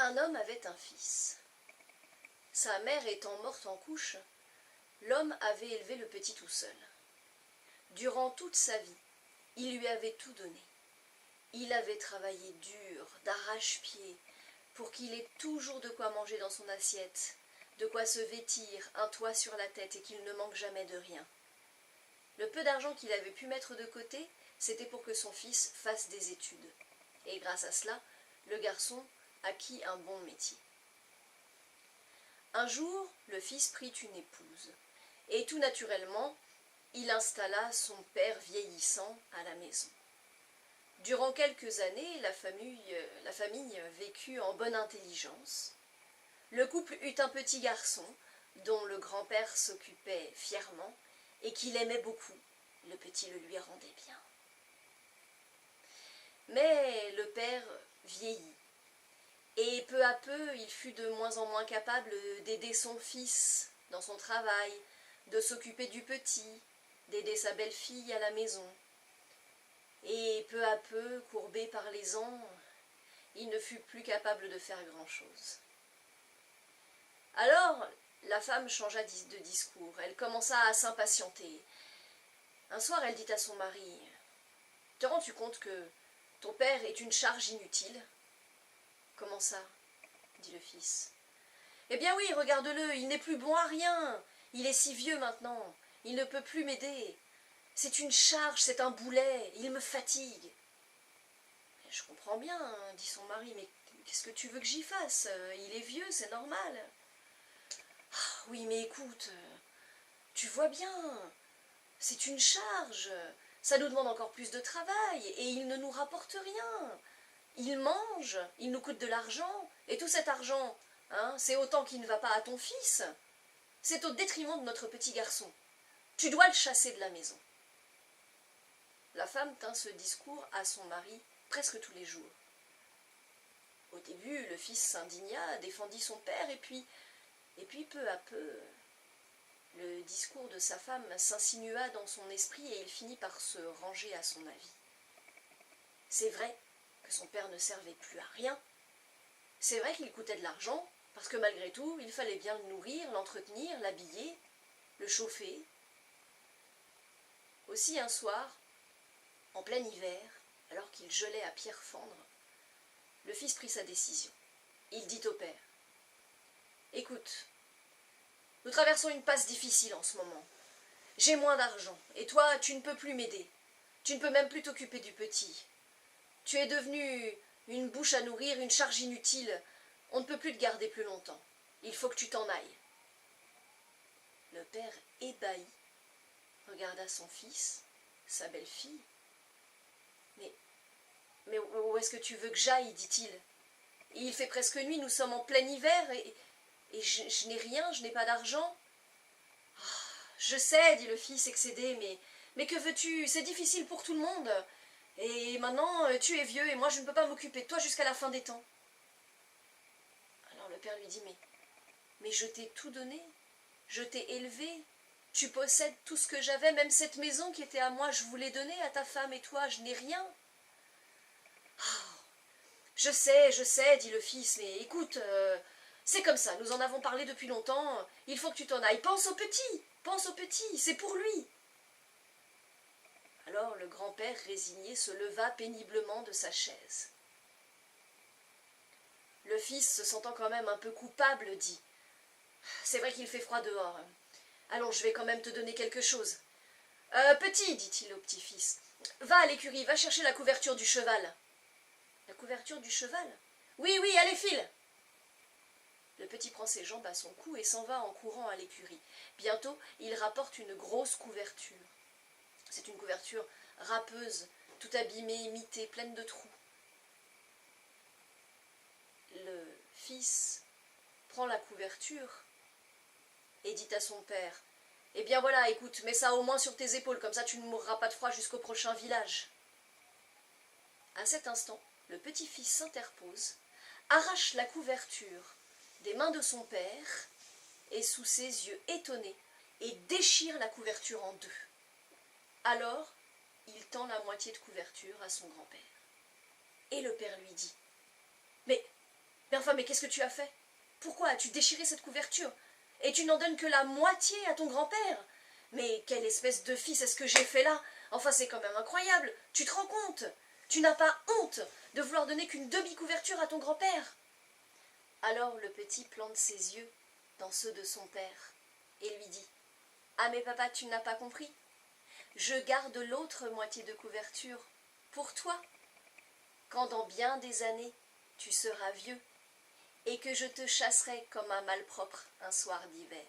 Un homme avait un fils. Sa mère étant morte en couche, l'homme avait élevé le petit tout seul. Durant toute sa vie, il lui avait tout donné. Il avait travaillé dur, d'arrache-pied, pour qu'il ait toujours de quoi manger dans son assiette, de quoi se vêtir, un toit sur la tête et qu'il ne manque jamais de rien. Le peu d'argent qu'il avait pu mettre de côté, c'était pour que son fils fasse des études. Et grâce à cela, le garçon acquit un bon métier. Un jour, le fils prit une épouse, et tout naturellement, il installa son père vieillissant à la maison. Durant quelques années, la famille vécut en bonne intelligence. Le couple eut un petit garçon, dont le grand-père s'occupait fièrement, et qu'il aimait beaucoup. Le petit le lui rendait bien. Mais le père vieillit, et peu à peu, il fut de moins en moins capable d'aider son fils dans son travail, de s'occuper du petit, d'aider sa belle-fille à la maison. Et peu à peu, courbé par les ans, il ne fut plus capable de faire grand-chose. Alors, la femme changea de discours, elle commença à s'impatienter. Un soir, elle dit à son mari, « Te rends-tu compte que ton père est une charge inutile ?»« Comment ça ?» dit le fils. « Eh bien oui, regarde-le, il n'est plus bon à rien. Il est si vieux maintenant, il ne peut plus m'aider. C'est une charge, c'est un boulet, il me fatigue. »« Je comprends bien, hein, dit son mari, mais qu'est-ce que tu veux que j'y fasse? Il est vieux, c'est normal. »« Ah, oui, mais écoute, tu vois bien, c'est une charge, ça nous demande encore plus de travail, et il ne nous rapporte rien. Il mange, il nous coûte de l'argent, et tout cet argent, hein, c'est autant qui ne va pas à ton fils. C'est au détriment de notre petit garçon. Tu dois le chasser de la maison. » La femme tint ce discours à son mari presque tous les jours. Au début, le fils s'indigna, défendit son père, et puis peu à peu, le discours de sa femme s'insinua dans son esprit et il finit par se ranger à son avis. C'est vrai que son père ne servait plus à rien. C'est vrai qu'il coûtait de l'argent, parce que malgré tout, il fallait bien le nourrir, l'entretenir, l'habiller, le chauffer. Aussi un soir, en plein hiver, alors qu'il gelait à pierre fendre, le fils prit sa décision. Il dit au père, « Écoute, nous traversons une passe difficile en ce moment. J'ai moins d'argent, et toi, tu ne peux plus m'aider. Tu ne peux même plus t'occuper du petit. Tu es devenu une bouche à nourrir, une charge inutile. On ne peut plus te garder plus longtemps. Il faut que tu t'en ailles. » Le père, ébahi, regarda son fils, sa belle-fille. Mais où est-ce que tu veux que j'aille, dit-il. Il fait presque nuit, nous sommes en plein hiver, et je n'ai rien, je n'ai pas d'argent. Ah, je sais, dit le fils excédé, mais que veux-tu? C'est difficile pour tout le monde. Et maintenant, tu es vieux, et moi je ne peux pas m'occuper de toi jusqu'à la fin des temps. Alors le père lui dit, mais je t'ai tout donné, je t'ai élevé, tu possèdes tout ce que j'avais, même cette maison qui était à moi, je vous l'ai donnée à ta femme et toi, je n'ai rien. Oh, je sais, dit le fils, mais écoute, c'est comme ça, nous en avons parlé depuis longtemps, il faut que tu t'en ailles, pense au petit, c'est pour lui. Alors le grand-père résigné se leva péniblement de sa chaise. Le fils, se sentant quand même un peu coupable, dit, « C'est vrai qu'il fait froid dehors. Allons, je vais quand même te donner quelque chose. Petit, dit-il au petit-fils, va à l'écurie, va chercher la couverture du cheval. » La couverture du cheval? Oui, allez, file. Le petit prend ses jambes à son cou et s'en va en courant à l'écurie. Bientôt, il rapporte une grosse couverture. C'est une couverture râpeuse, tout abîmée, mitée, pleine de trous. Le fils prend la couverture et dit à son père, « Eh bien voilà, écoute, mets ça au moins sur tes épaules, comme ça tu ne mourras pas de froid jusqu'au prochain village. » À cet instant, le petit-fils s'interpose, arrache la couverture des mains de son père et sous ses yeux étonnés et déchire la couverture en deux. Alors, il tend la moitié de couverture à son grand-père. Et le père lui dit, mais enfin, Enfin, mais qu'est-ce que tu as fait? Pourquoi as-tu déchiré cette couverture? Et tu n'en donnes que la moitié à ton grand-père? Mais quelle espèce de fils est-ce que j'ai fait là? Enfin, c'est quand même incroyable. Tu te rends compte? Tu n'as pas honte de vouloir donner qu'une demi-couverture à ton grand-père? Alors le petit plante ses yeux dans ceux de son père et lui dit: ah mais papa, tu n'as pas compris? Je garde l'autre moitié de couverture pour toi, quand dans bien des années tu seras vieux et que je te chasserai comme un malpropre un soir d'hiver.